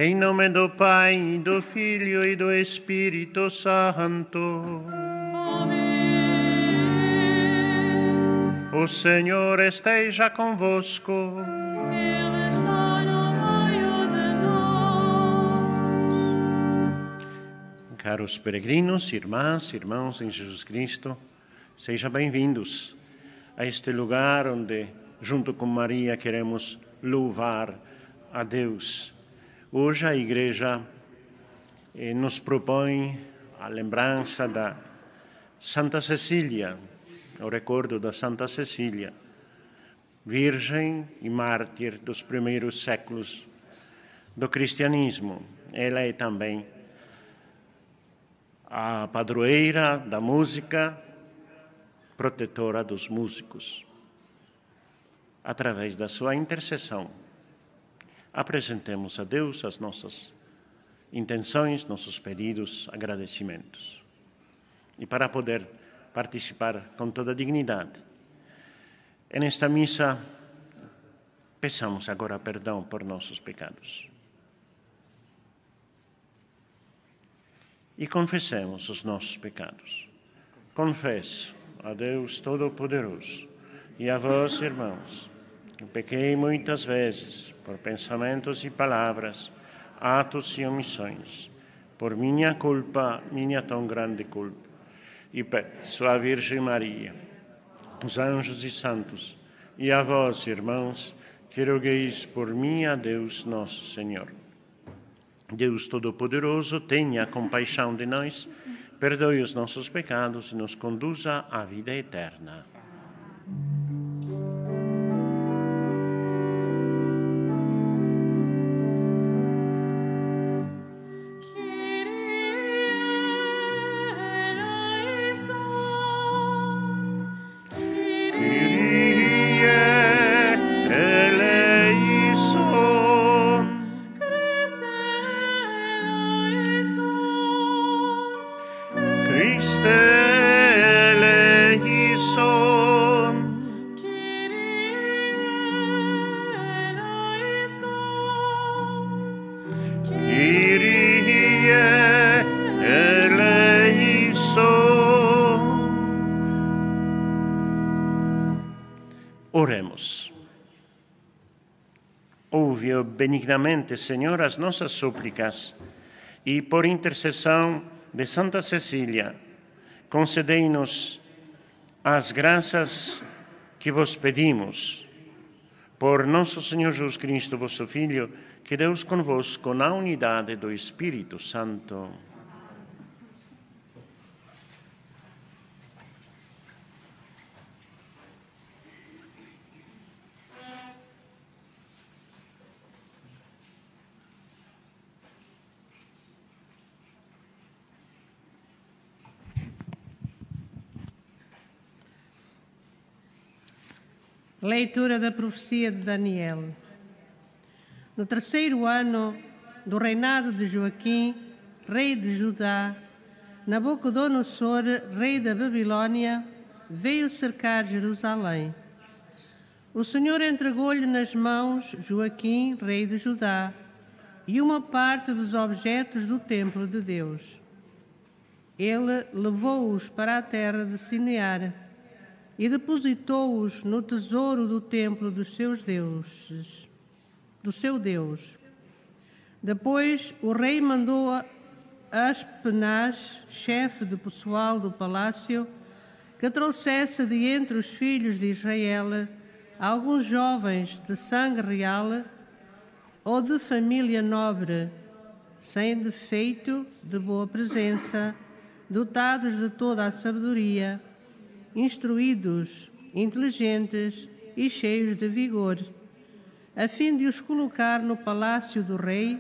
Em nome do Pai, do Filho e do Espírito Santo. Amém. O Senhor esteja convosco. Ele está no meio de nós. Caros peregrinos, irmãs, irmãos em Jesus Cristo, sejam bem-vindos a este lugar onde, junto com Maria, queremos louvar a Deus. Hoje a Igreja nos propõe a lembrança da Santa Cecília, o recordo da Santa Cecília, virgem e mártir dos primeiros séculos do cristianismo. Ela é também a padroeira da música, protetora dos músicos. Através da sua intercessão, apresentemos a Deus as nossas intenções, nossos pedidos, agradecimentos. E para poder participar com toda a dignidade, nesta missa, peçamos agora perdão por nossos pecados. E confessemos os nossos pecados. Confesso a Deus Todo-Poderoso e a vós, irmãos, que pequei muitas vezes por pensamentos e palavras, atos e omissões, por minha culpa, minha tão grande culpa, e peço à Virgem Maria, os anjos e santos, e a vós, irmãos, que rogueis por mim a Deus nosso Senhor. Deus Todo-Poderoso, tenha compaixão de nós, perdoe os nossos pecados e nos conduza à vida eterna. Oremos. Ouve benignamente, Senhor, as nossas súplicas e, por intercessão de Santa Cecília, concedei-nos as graças que vos pedimos. Por nosso Senhor Jesus Cristo, vosso Filho, que Deus convosco na unidade do Espírito Santo. Leitura da profecia de Daniel. No terceiro ano do reinado de Joaquim, rei de Judá, Nabucodonosor, rei da Babilônia, veio cercar Jerusalém. O Senhor entregou-lhe nas mãos Joaquim, rei de Judá, e uma parte dos objetos do templo de Deus. Ele levou-os para a terra de Sinear e depositou-os no tesouro do templo dos seus deuses, do seu Deus. Depois o rei mandou a Aspenaz, chefe de pessoal do palácio, que trouxesse de entre os filhos de Israel alguns jovens de sangue real ou de família nobre, sem defeito, de boa presença, dotados de toda a sabedoria, instruídos, inteligentes e cheios de vigor, a fim de os colocar no palácio do rei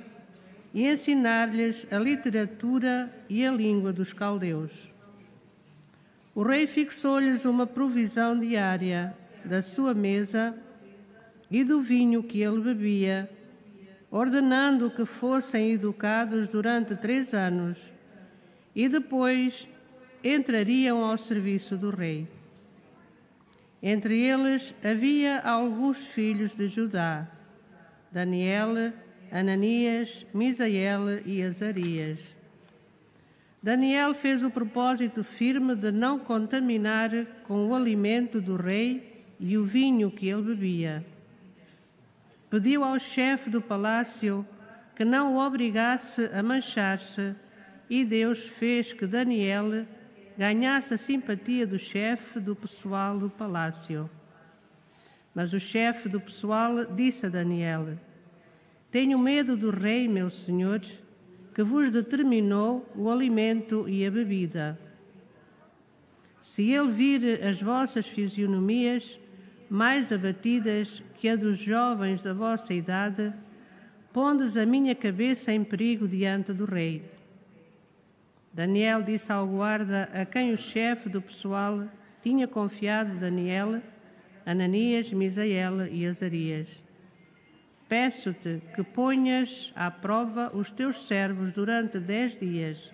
e ensinar-lhes a literatura e a língua dos caldeus. O rei fixou-lhes uma provisão diária da sua mesa e do vinho que ele bebia, ordenando que fossem educados durante 3 anos e depois entrariam ao serviço do rei. Entre eles havia alguns filhos de Judá: Daniel, Ananias, Misael e Azarias. Daniel fez o propósito firme de não contaminar com o alimento do rei e o vinho que ele bebia. Pediu ao chefe do palácio que não o obrigasse a manchar-se, e Deus fez que Daniel ganhasse a simpatia do chefe do pessoal do palácio. Mas o chefe do pessoal disse a Daniel: Tenho medo do rei, meu senhor, que vos determinou o alimento e a bebida. Se ele vir as vossas fisionomias mais abatidas que a dos jovens da vossa idade, pondes a minha cabeça em perigo diante do rei. Daniel disse ao guarda a quem o chefe do pessoal tinha confiado Daniel, Ananias, Misael e Azarias: Peço-te que ponhas à prova os teus servos durante 10 dias.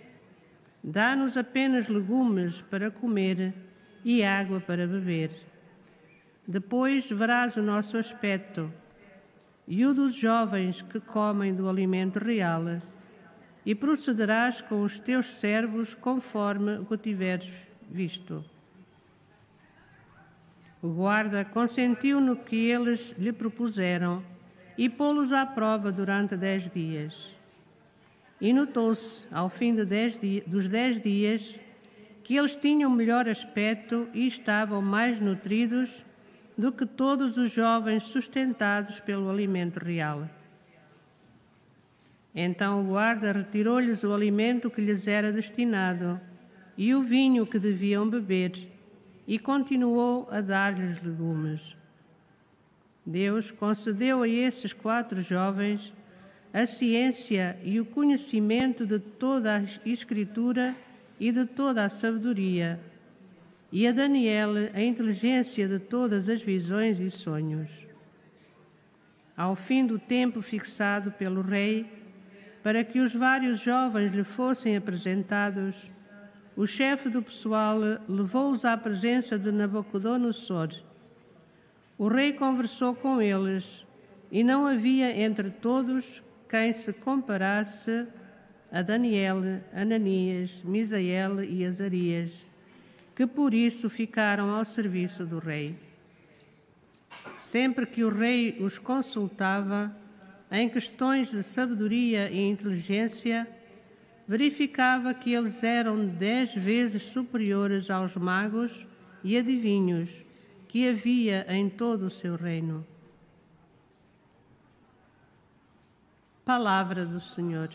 Dá-nos apenas legumes para comer e água para beber. Depois verás o nosso aspecto e o dos jovens que comem do alimento real, e procederás com os teus servos conforme o que tiveres visto. O guarda consentiu no que eles lhe propuseram e pô-los à prova durante 10 dias. E notou-se, ao fim dos 10 dias, que eles tinham melhor aspecto e estavam mais nutridos do que todos os jovens sustentados pelo alimento real. Então o guarda retirou-lhes o alimento que lhes era destinado e o vinho que deviam beber, e continuou a dar-lhes legumes. Deus concedeu a esses 4 jovens a ciência e o conhecimento de toda a Escritura e de toda a sabedoria, e a Daniel a inteligência de todas as visões e sonhos. Ao fim do tempo fixado pelo rei, para que os vários jovens lhe fossem apresentados, o chefe do pessoal levou-os à presença de Nabucodonosor. O rei conversou com eles, e não havia entre todos quem se comparasse a Daniel, Ananias, Misael e Azarias, que por isso ficaram ao serviço do rei. Sempre que o rei os consultava em questões de sabedoria e inteligência, verificava que eles eram 10 vezes superiores aos magos e adivinhos que havia em todo o seu reino. Palavra do Senhor.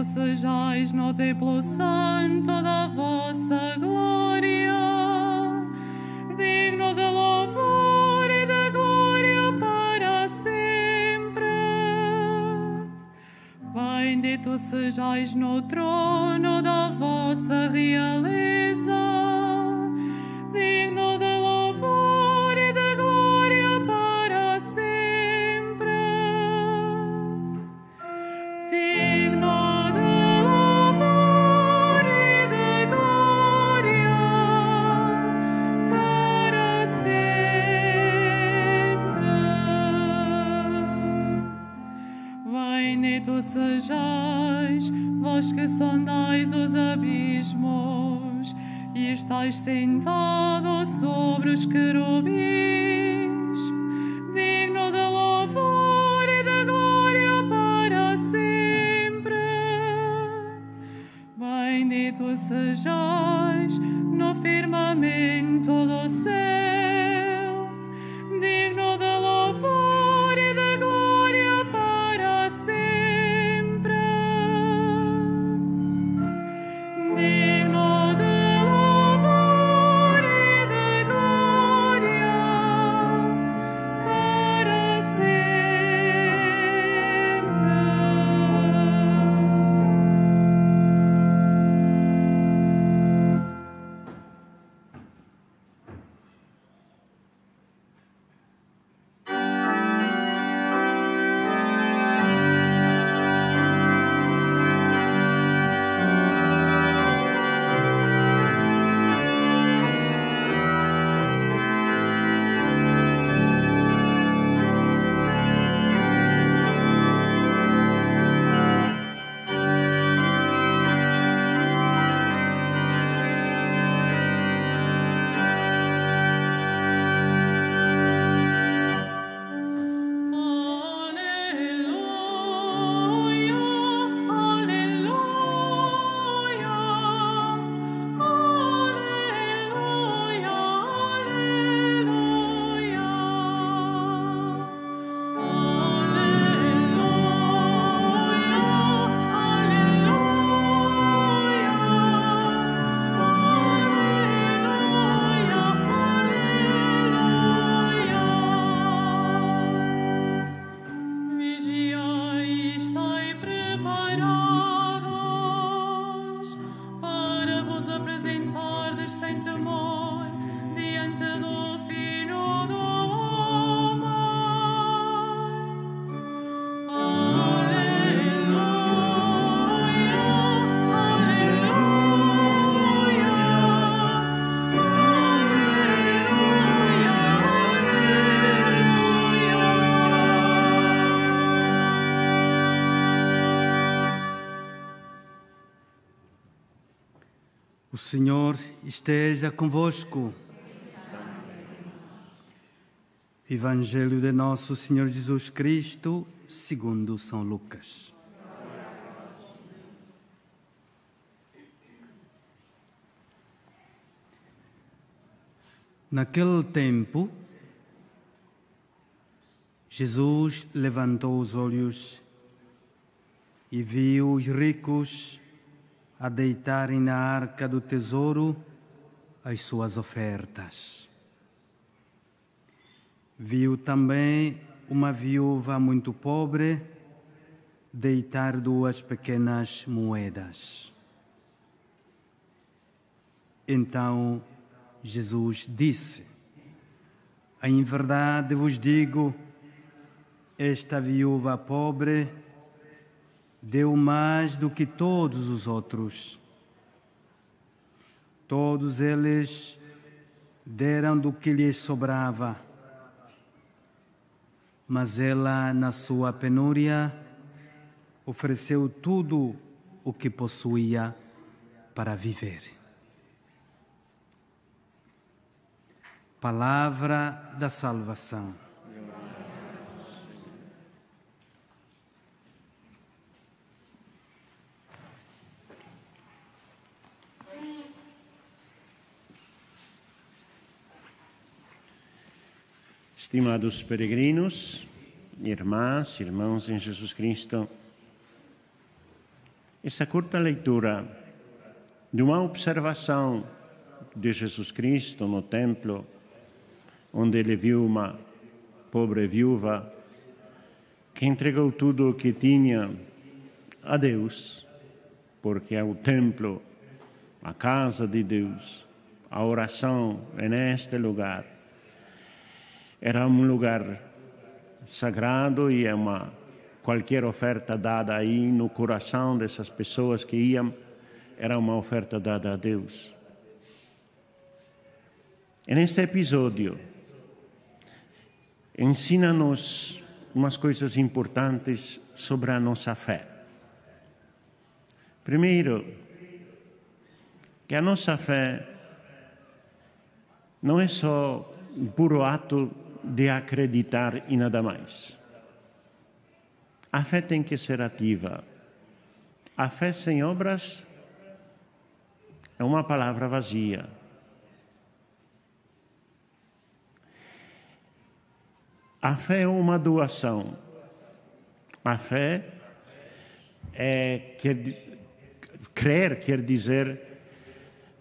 Sejais no templo santo da vossa glória, digno de louvor e de glória para sempre. sejais no trono da vossa realeza, digno de louvor e de glória para sempre. Digno de louvor e de glória para sempre. Bendito sejais vós que sondais os abismos e estáis sentados sobre os querubins, digno de louvor e de glória para sempre. Bendito sejais no firmamento do céu, digno de louvor e de glória para sempre. Digno de louvor e de glória para sempre. Vigiai e estai preparados para vos apresentardes sem temor diante do Filho do Homem. Aleluia, aleluia, O Senhor esteja convosco. Evangelho de nosso Senhor Jesus Cristo, segundo São Lucas. Naquele tempo, Jesus levantou os olhos e viu os ricos a deitarem na arca do tesouro as suas ofertas. Viu também uma viúva muito pobre deitar 2 pequenas moedas. Então Jesus disse: em verdade vos digo, esta viúva pobre deu mais do que todos os outros. Todos eles deram do que lhes sobrava, mas ela, na sua penúria, ofereceu tudo o que possuía para viver. Palavra da salvação. Estimados peregrinos, irmãs, irmãos em Jesus Cristo, essa curta leitura de uma observação de Jesus Cristo no templo, onde ele viu uma pobre viúva que entregou tudo o que tinha a Deus, porque é o templo, a casa de Deus, a oração é neste lugar. Era um lugar sagrado e qualquer oferta dada aí no coração dessas pessoas que iam era uma oferta dada a Deus. E neste episódio, ensina-nos umas coisas importantes sobre a nossa fé. Primeiro, que a nossa fé não é só um puro ato de acreditar e nada mais. A fé tem que ser ativa. A fé sem obras é uma palavra vazia. A fé é uma doação. A fé crer quer dizer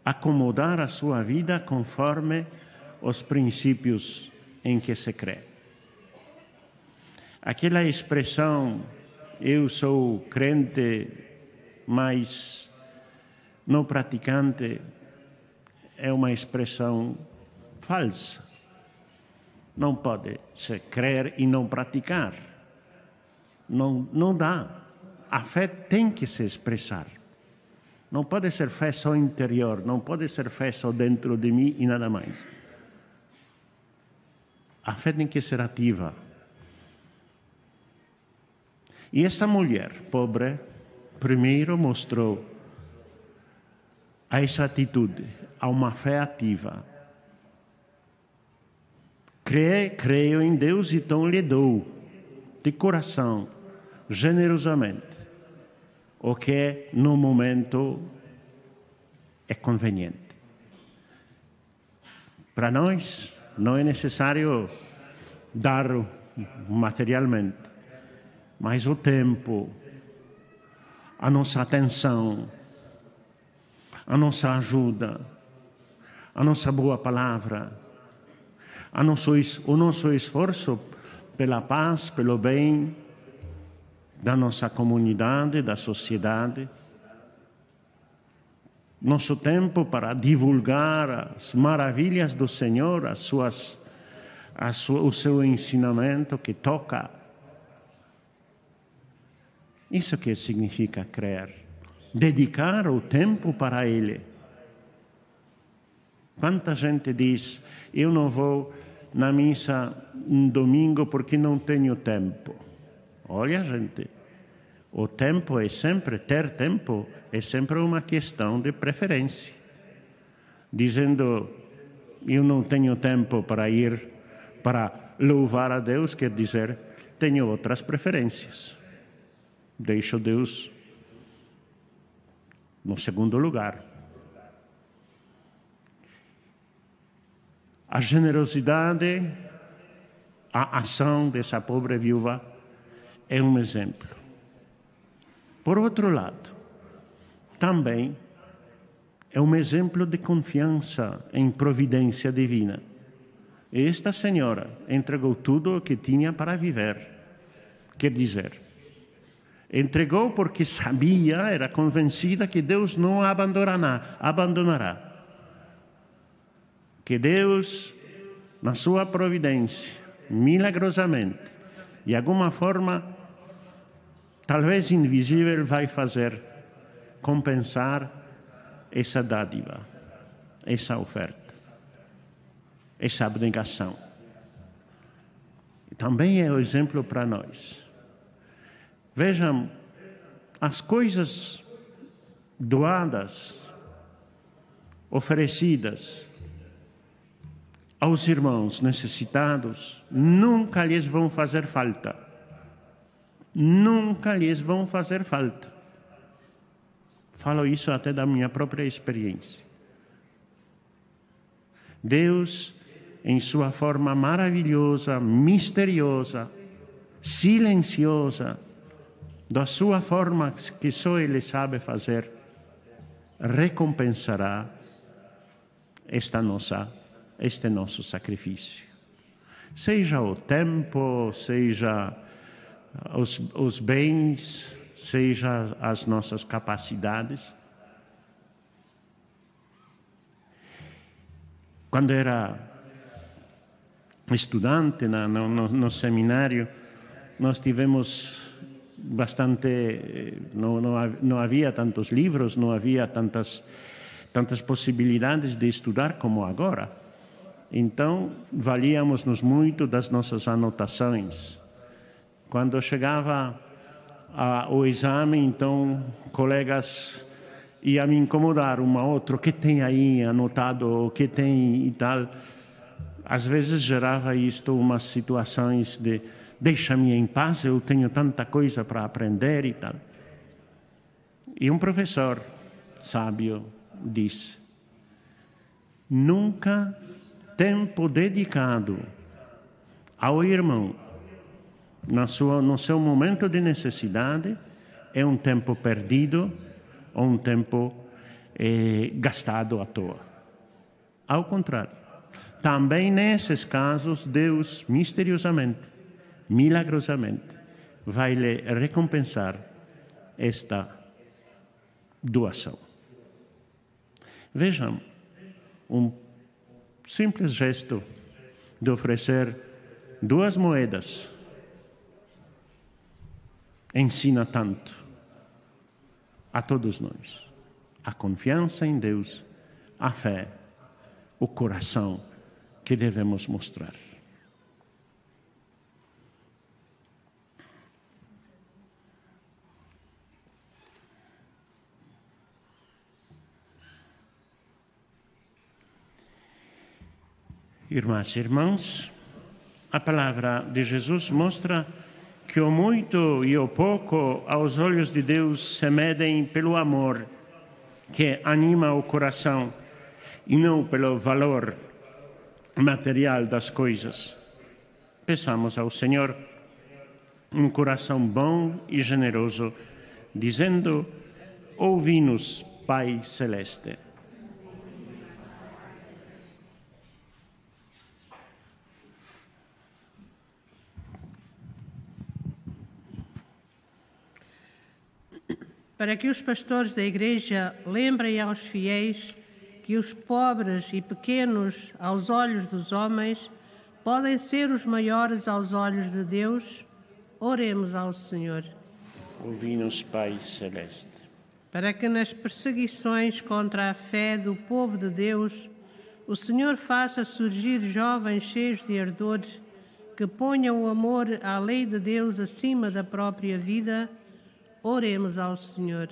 acomodar a sua vida conforme os princípios em que se crê. Aquela expressão, eu sou crente, mas não praticante, é uma expressão falsa. Não pode se crer e não praticar. Não dá. A fé tem que se expressar. Não pode ser fé só interior, não pode ser fé só dentro de mim e nada mais. A fé tem que ser ativa. E essa mulher pobre, primeiro mostrou essa atitude, a uma fé ativa. Creio em Deus, então lhe dou, de coração, generosamente, o que no momento é conveniente. Para nós, não é necessário dar materialmente, mas o tempo, a nossa atenção, a nossa ajuda, a nossa boa palavra, o nosso esforço pela paz, pelo bem da nossa comunidade, da sociedade, nosso tempo para divulgar as maravilhas do Senhor, o seu ensinamento que toca. Isso que significa crer, dedicar o tempo para Ele. Quanta gente diz, eu não vou na missa no domingo porque não tenho tempo. Olha, gente, o tempo é sempre, ter tempo é sempre uma questão de preferência. Dizendo, eu não tenho tempo para ir para louvar a Deus, quer dizer, tenho outras preferências. Deixo Deus no segundo lugar. A generosidade, a ação dessa pobre viúva é um exemplo. Por outro lado, também é um exemplo de confiança em providência divina. Esta senhora entregou tudo o que tinha para viver. Quer dizer, entregou porque sabia, era convencida que Deus não a abandonará. Que Deus, na sua providência, milagrosamente, de alguma forma, talvez invisível, vai fazer compensar essa dádiva, essa oferta, essa abnegação. Também é um exemplo para nós. Vejam, as coisas doadas, oferecidas aos irmãos necessitados, nunca lhes vão fazer falta. Nunca lhes vão fazer falta. Falo isso até da minha própria experiência. Deus, em sua forma maravilhosa, misteriosa, silenciosa, da sua forma que só Ele sabe fazer, recompensará este nosso sacrifício. Seja o tempo, seja os bens, seja as nossas capacidades. Quando era estudante no seminário, nós tivemos bastante, não havia tantos livros, não havia tantas possibilidades de estudar como agora. Então, valíamos-nos muito das nossas anotações. Quando chegava o exame, então, colegas iam me incomodar um ao outro, o que tem aí anotado, o que tem e tal. Às vezes gerava isto umas situações de deixa-me em paz, eu tenho tanta coisa para aprender e tal. E um professor sábio disse: nunca tempo dedicado ao irmão no seu momento de necessidade é um tempo perdido ou um tempo gastado à toa. Ao contrário, também nesses casos, Deus misteriosamente, milagrosamente, vai lhe recompensar esta doação. Vejam, um simples gesto de oferecer 2 moedas ensina tanto a todos nós. A confiança em Deus, a fé, o coração que devemos mostrar. Irmãs e irmãos, a palavra de Jesus mostra que o muito e o pouco aos olhos de Deus se medem pelo amor que anima o coração e não pelo valor material das coisas. Peçamos ao Senhor um coração bom e generoso, dizendo: ouvi-nos, Pai Celeste. Para que os pastores da Igreja lembrem aos fiéis que os pobres e pequenos aos olhos dos homens podem ser os maiores aos olhos de Deus, oremos ao Senhor. Ouvi-nos, Pai Celeste. Para que nas perseguições contra a fé do povo de Deus, o Senhor faça surgir jovens cheios de ardores que ponham o amor à lei de Deus acima da própria vida, oremos ao Senhor.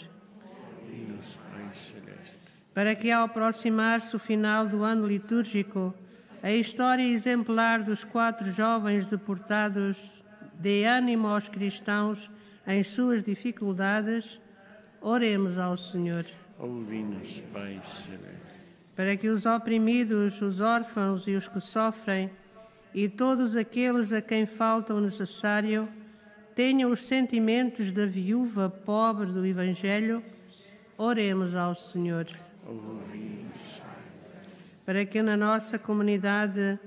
Para que, ao aproximar-se o final do ano litúrgico, a história exemplar dos 4 jovens deportados dê ânimo aos cristãos em suas dificuldades, oremos ao Senhor. Ouvi-nos, Pai Celeste. Para que os oprimidos, os órfãos e os que sofrem, e todos aqueles a quem falta o necessário, tenham os sentimentos da viúva pobre do Evangelho, oremos ao Senhor. Ouvi-nos. Para que na nossa comunidade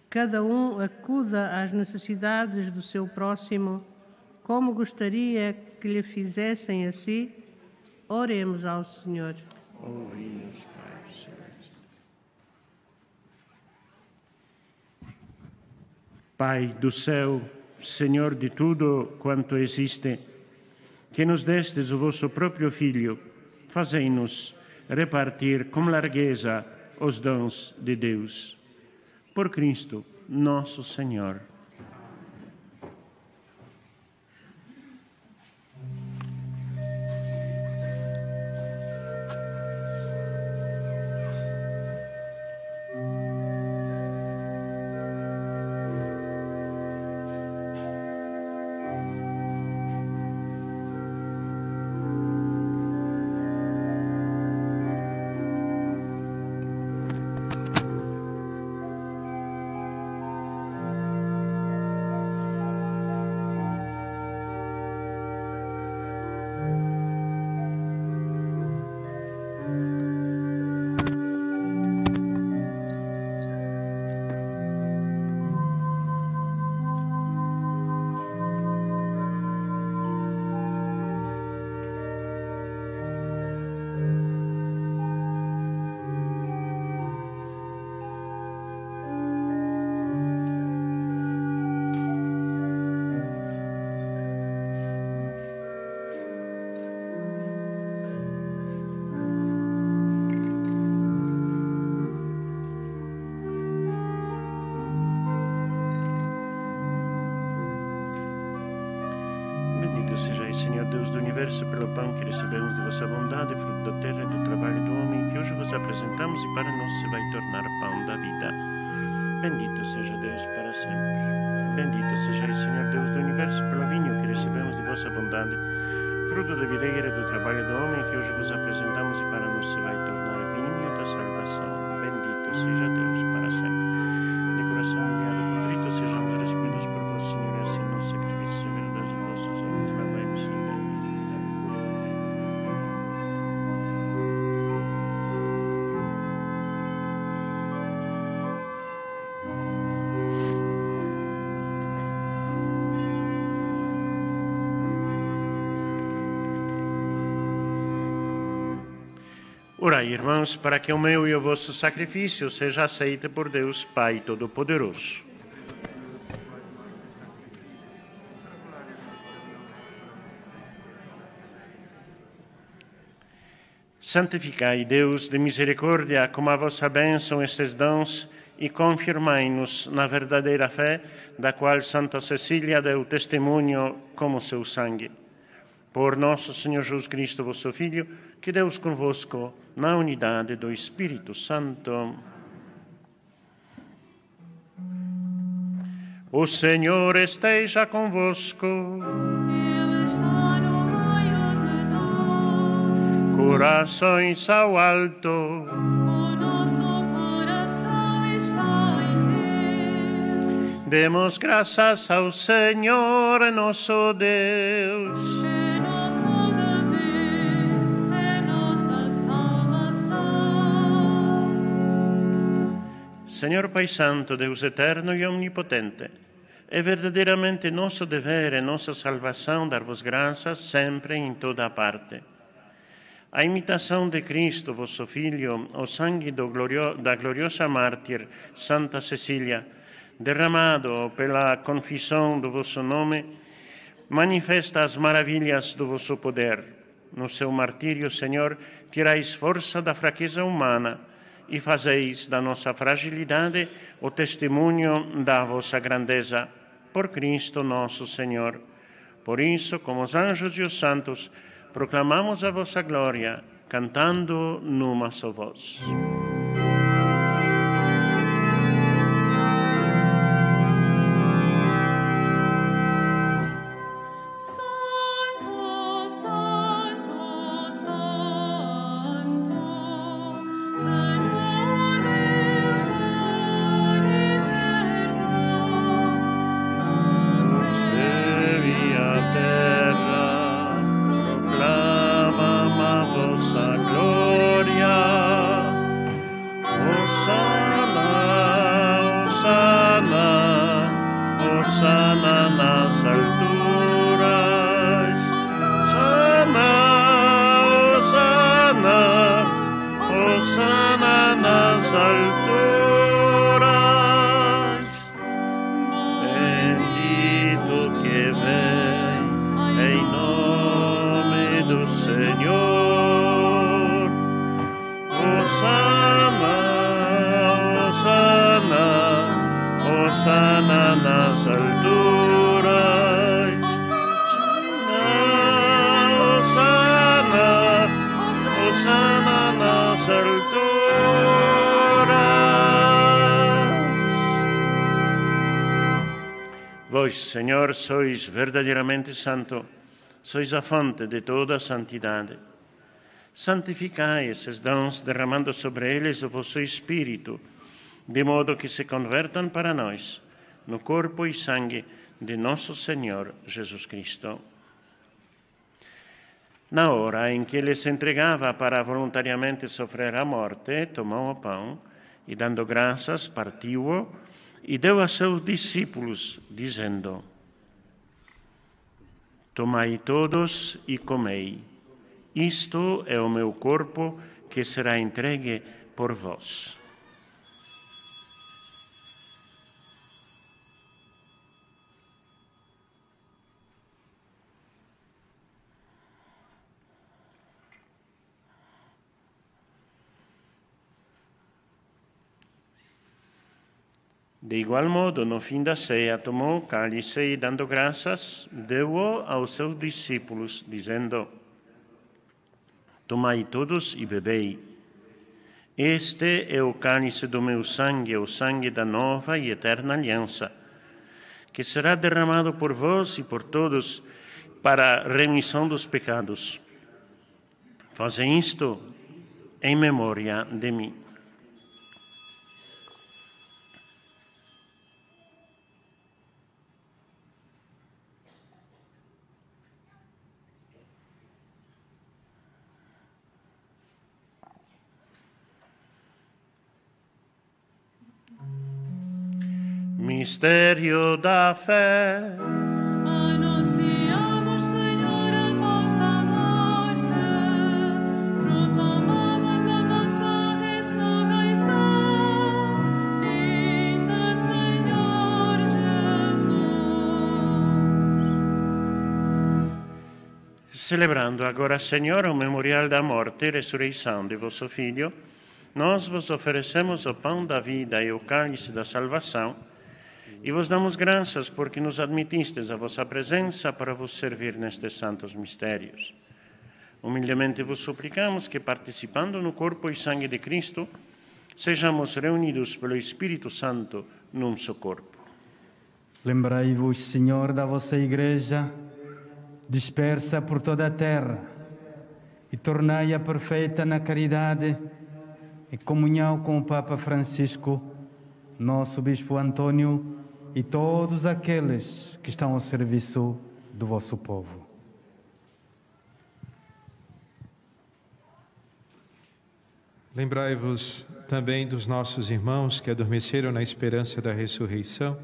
cada um acuda às necessidades do seu próximo, como gostaria que lhe fizessem a si, oremos ao Senhor. Ouvi-nos, Pai Celeste. Pai do céu, Senhor de tudo quanto existe, que nos destes o vosso próprio Filho, fazei-nos repartir com largueza os dons de Deus. Por Cristo, nosso Senhor. Senhor Deus do Universo, pelo pão que recebemos de vossa bondade, fruto da terra e do trabalho do homem, que hoje vos apresentamos e para nós se vai tornar pão da vida. Bendito seja Deus para sempre. Bendito seja o Senhor Deus do Universo, pelo vinho que recebemos de vossa bondade, fruto da videira e do trabalho do homem, que hoje vos apresentamos e para nós se vai tornar vinho da salvação. Bendito seja Deus para sempre. De coração humilhado e contrito, sejamos recebidos por vós, Senhor, e assim nosso sacrifício e verdade de vossos olhos, lavai-vos em Deus. Orai, irmãos, para que o meu e o vosso sacrifício seja aceito por Deus Pai Todo-Poderoso. Santificai, Deus de misericórdia, com a vossa bênção estes dons e confirmai-nos na verdadeira fé, da qual Santa Cecília deu testemunho como seu sangue. Por nosso Senhor Jesus Cristo, vosso Filho, que Deus convosco, na unidade do Espírito Santo. O Senhor esteja convosco. Ele está no meio de nós. Corações ao alto. O nosso coração está em Deus. Demos graças ao Senhor, nosso Deus. É nosso dever, é nossa salvação. Senhor Pai Santo, Deus eterno e omnipotente, é verdadeiramente nosso dever e nossa salvação dar-vos graças sempre e em toda a parte. A imitação de Cristo, vosso Filho, o sangue da gloriosa mártir Santa Cecília, derramado pela confissão do vosso nome, manifesta as maravilhas do vosso poder. No seu martírio, Senhor, tirais força da fraqueza humana e fazeis da nossa fragilidade o testemunho da vossa grandeza. Por Cristo nosso Senhor. Por isso, como os anjos e os santos, proclamamos a vossa glória, cantando numa só voz. Santo, Santo, Santo, Senhor Deus do universo, no céu E a terra proclamam a vossa glória. Hosana, Hosana, Hosana nas alturas. Hosana, Hosana, Hosana nas alturas. Bendito que vem em nome do Senhor. Hosana, Hosana, Hosana nas alturas. Hosana, Hosana nas alturas. Vós, Senhor, sois verdadeiramente santo, sois a fonte de toda a santidade. Santificai esses dons, derramando sobre eles o vosso Espírito, de modo que se convertam para nós no corpo e sangue de nosso Senhor Jesus Cristo. Na hora em que ele se entregava para voluntariamente sofrer a morte, tomou o pão e, dando graças, partiu-o e deu a seus discípulos, dizendo: Tomai todos e comei. Isto é o meu corpo que será entregue por vós. De igual modo, no fim da ceia, tomou o cálice e, dando graças, deu-o aos seus discípulos, dizendo: Tomai todos e bebei. Este é o cálice do meu sangue, o sangue da nova e eterna aliança, que será derramado por vós e por todos para a remissão dos pecados. Fazei isto em memória de mim. Mistério da fé. Anunciamos, Senhor, a vossa morte, proclamamos a vossa ressurreição. Vinda, Senhor Jesus. Celebrando agora, Senhor, o memorial da morte e ressurreição de vosso Filho, nós vos oferecemos o pão da vida e o cálice da salvação, e vos damos graças porque nos admitistes a vossa presença para vos servir nestes santos mistérios. Humildemente vos suplicamos que, participando no corpo e sangue de Cristo, sejamos reunidos pelo Espírito Santo num só corpo. Lembrai-vos, Senhor, da vossa Igreja, dispersa por toda a terra, e tornai-a perfeita na caridade, em comunhão com o Papa Francisco, nosso Bispo Antônio, e todos aqueles que estão ao serviço do vosso povo. Lembrai-vos também dos nossos irmãos que adormeceram na esperança da ressurreição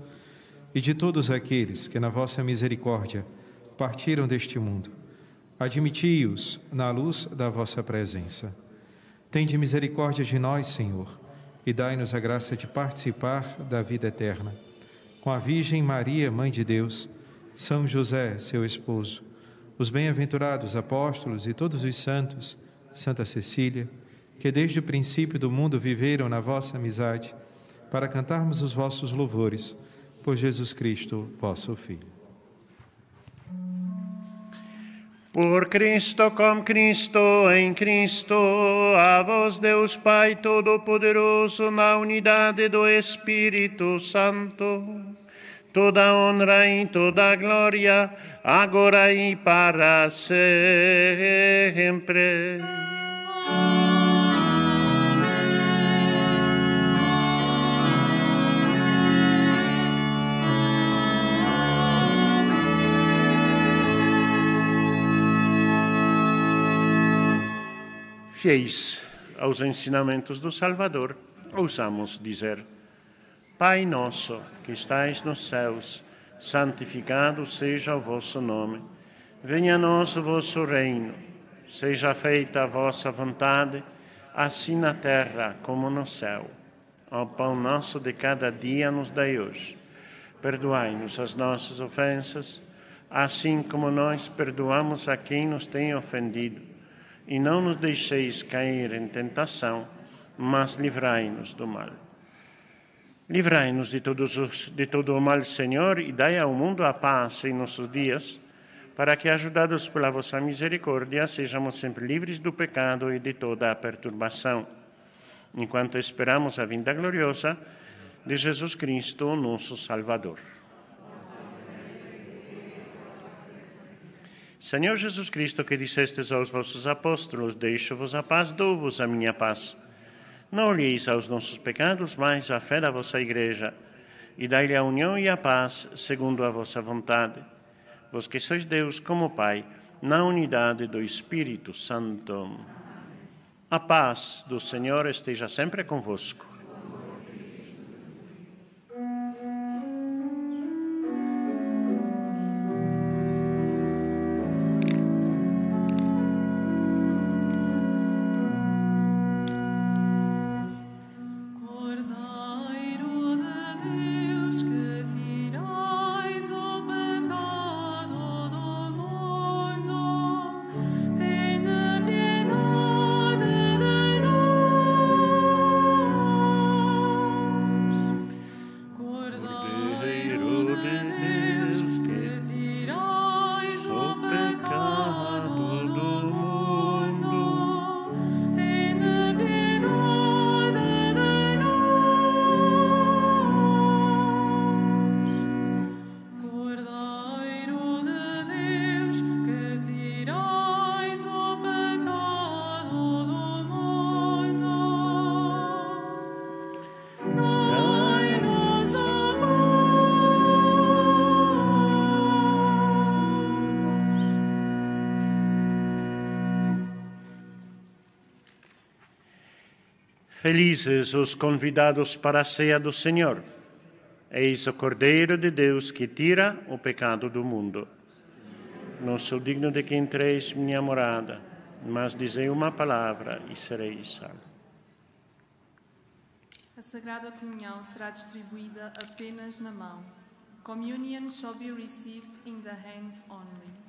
e de todos aqueles que, na vossa misericórdia, partiram deste mundo. Admiti-os na luz da vossa presença. Tende misericórdia de nós, Senhor, e dai-nos a graça de participar da vida eterna. Com a Virgem Maria, Mãe de Deus, São José, seu esposo, os bem-aventurados apóstolos e todos os santos, Santa Cecília, que desde o princípio do mundo viveram na vossa amizade, para cantarmos os vossos louvores, por Jesus Cristo, vosso Filho. Por Cristo, com Cristo, em Cristo, a vós Deus Pai Todo-Poderoso, na unidade do Espírito Santo, toda honra e toda glória, agora e para sempre. Fiéis aos ensinamentos do Salvador, ousamos dizer: Pai nosso, que estais nos céus, santificado seja o vosso nome. Venha a nós o vosso reino. Seja feita a vossa vontade, assim na terra como no céu. O pão nosso de cada dia nos dai hoje. Perdoai-nos as nossas ofensas, assim como nós perdoamos a quem nos tem ofendido. E não nos deixeis cair em tentação, mas livrai-nos do mal. Livrai-nos de todo o mal, Senhor, e dai ao mundo a paz em nossos dias, para que, ajudados pela vossa misericórdia, sejamos sempre livres do pecado e de toda a perturbação, enquanto esperamos a vinda gloriosa de Jesus Cristo, nosso Salvador. Senhor Jesus Cristo, que dissestes aos vossos apóstolos: deixo-vos a paz, dou-vos a minha paz. Não olheis aos nossos pecados, mas à fé da vossa Igreja, e dai-lhe a união e a paz, segundo a vossa vontade. Vós que sois Deus como Pai, na unidade do Espírito Santo. A paz do Senhor esteja sempre convosco. Felizes os convidados para a ceia do Senhor. Eis o Cordeiro de Deus que tira o pecado do mundo. Não sou digno de que entreis minha morada, mas dizei uma palavra e serei salvo. A Sagrada Comunhão será distribuída apenas na mão. Communion shall be received in the hand only.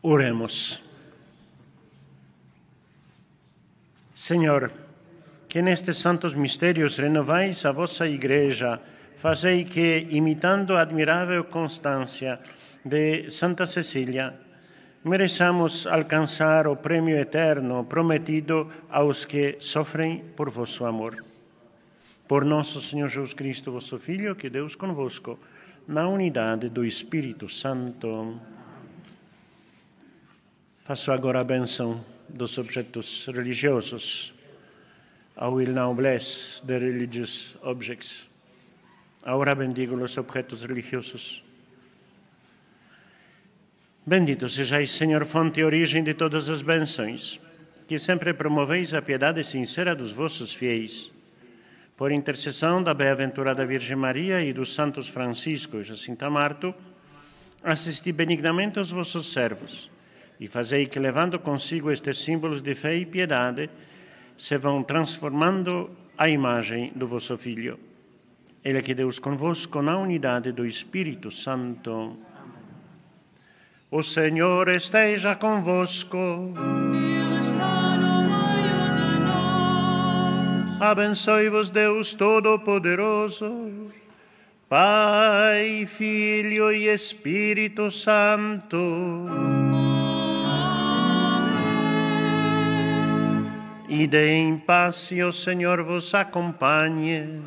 Oremos. Senhor, que nestes santos mistérios renovais a vossa Igreja, fazei que, imitando a admirável constância de Santa Cecília, mereçamos alcançar o prêmio eterno prometido aos que sofrem por vosso amor. Por nosso Senhor Jesus Cristo, vosso Filho, que Deus convosco, na unidade do Espírito Santo. Faço agora a bênção dos objetos religiosos. I will now bless the religious objects. Ahora bendigo los objetos religiosos. Bendito sejais, Senhor, fonte e origem de todas as bênçãos, que sempre promoveis a piedade sincera dos vossos fiéis. Por intercessão da bem-aventurada Virgem Maria e dos santos Francisco e Jacinta Marto, assisti benignamente aos vossos servos e fazei que, levando consigo estes símbolos de fé e piedade, se vão transformando à imagem do vosso Filho. Ele que Deus convosco na unidade do Espírito Santo. O Senhor esteja convosco. Ele está no meio de nós. Abençoe-vos Deus Todo-Poderoso, Pai, Filho e Espírito Santo. Ide em paz e o Senhor vos acompanhe.